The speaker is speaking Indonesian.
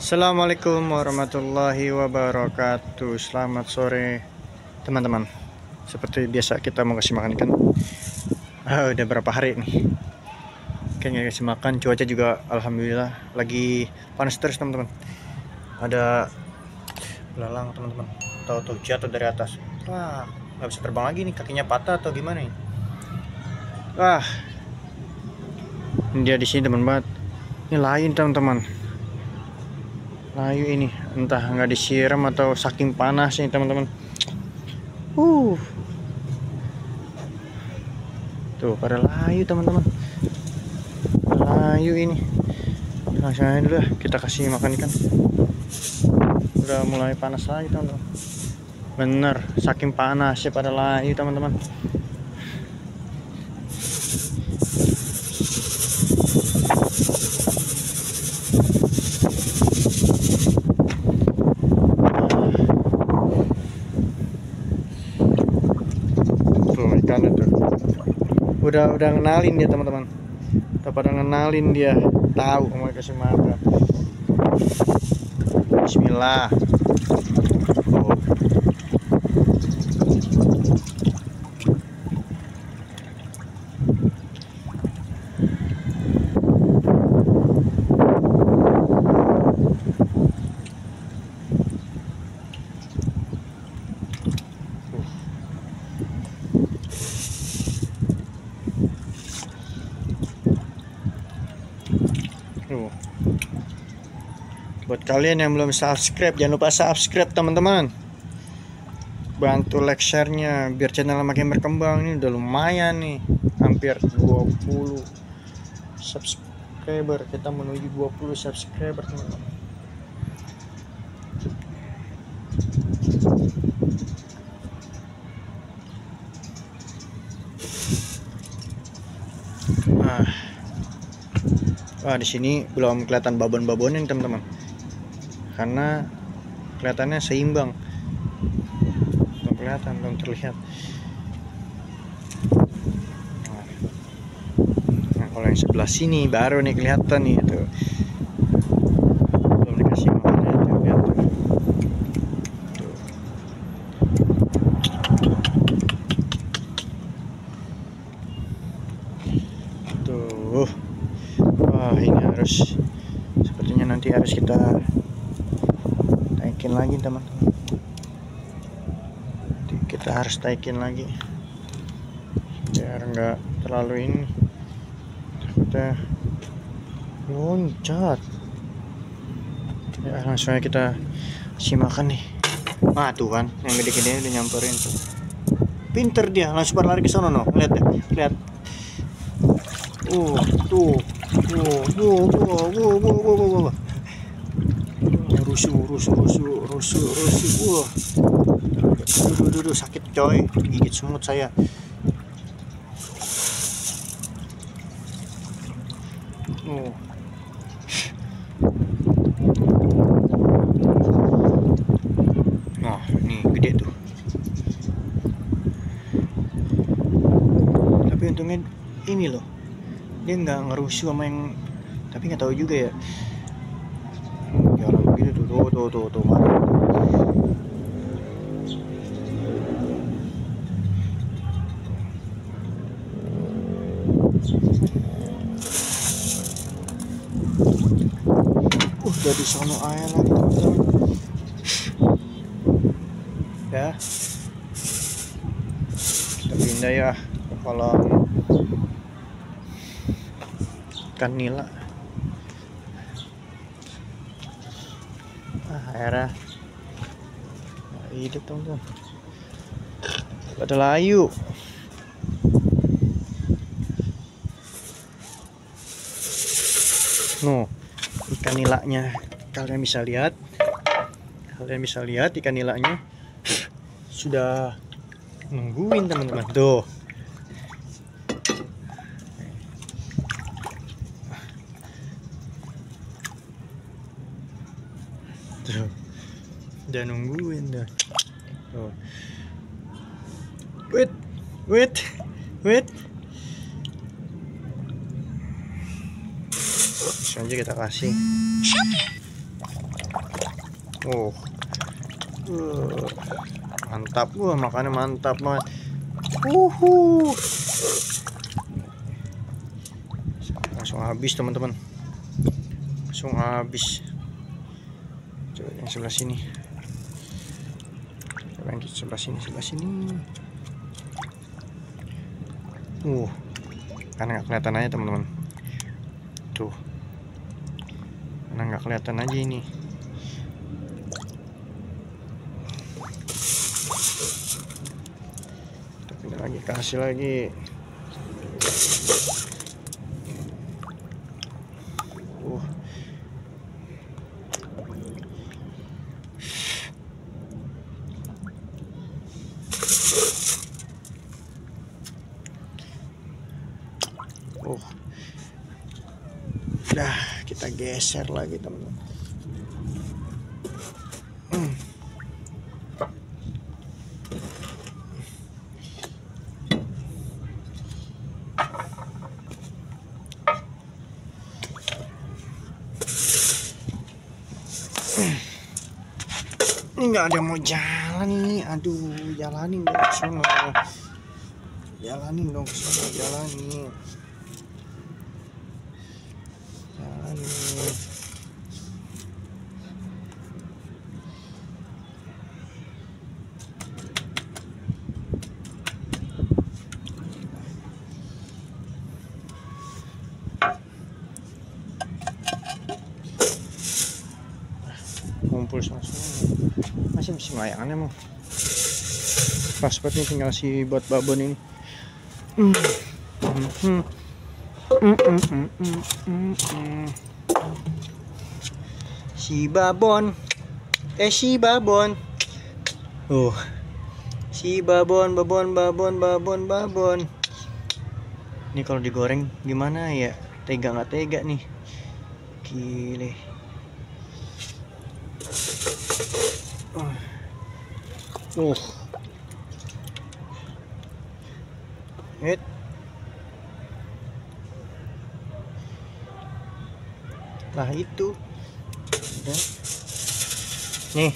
Assalamualaikum warahmatullahi wabarakatuh. Selamat sore teman-teman. Seperti biasa kita mau kasih makan ikan. Udah berapa hari nih kayaknya kasih makan. Cuaca juga alhamdulillah lagi panas terus teman-teman. Ada belalang teman-teman. Tahu-tahu jatuh dari atas. Wah, nggak bisa terbang lagi nih, kakinya patah atau gimana nih. Wah, dia di sini teman banget. Ini lain teman-teman. Layu ini entah nggak disiram atau saking panas nih teman-teman. Tuh pada layu teman-teman. Layu ini. Langsung aja dulu kita kasih makan ikan. Udah mulai panas lagi teman-teman. Bener, saking panasnya pada layu teman-teman. Ikan itu udah ngenalin dia teman-teman, udah pada ngenalin dia, tahu mau kasih makan. Bismillah. Buat kalian yang belum subscribe, jangan lupa subscribe teman-teman. Bantu like share-nya biar channel makin berkembang. Ini udah lumayan nih, hampir 20 subscriber. Kita menuju 20 subscriber teman-teman. Wah, di sini belum kelihatan babon-babonnya teman-teman, karena kelihatannya seimbang, belum terlihat. Nah, kalau yang sebelah sini baru nih kelihatan nih, itu belum dikasih makannya tuh, lihat tuh. Wah, ini harus, sepertinya nanti harus kita taikin lagi teman-teman. Kita harus taikin lagi biar nggak terlalu ini, takutnya loncat ya. Langsung aja kita kasih makan nih. Tuh kan yang gede-gede udah nyamperin tuh, pinter dia, langsung lari ke sana. No, lihat deh, lihat. Tuh. Rusuh. Wah. Duh, sakit coy, gigit semut saya. Nah, ini gede tuh. Tapi untungnya ini loh, dia nggak ngerusuh sama yang, tapi nggak tahu juga ya. Jalan begitu tuh mana. Jadi sono air lagi teman-teman. Ya, kita pindah ya ke kolam ikan nila. Airnya hidup teman-teman, ada layu. Ikan nilanya kalian bisa lihat ikan nilanya sudah nungguin teman-teman tuh. Udah nungguin dah. Wait. Langsung aja kita kasih. Oh, mantap. Wah, makannya mantap banget. Langsung habis teman-teman, langsung habis. Coba yang sebelah sini, coba yang sebelah sini. Karena nggak kelihatan aja teman-teman. Tuh, karena nggak kelihatan aja ini. Kita pindah lagi, kasih lagi. Dah, kita geser lagi teman-teman. Ini nggak ada mau jalan ini. Aduh, jalanin dong ke sono. Jalanin. Ngumpul semua. Masih layangannya mau. Pas banget nih, tinggal si buat babon ini. Si babon. Si babon. Si babon. Ini kalau digoreng gimana ya? Tega nggak tega nih? Gile. Lah itu. Udah. Nih.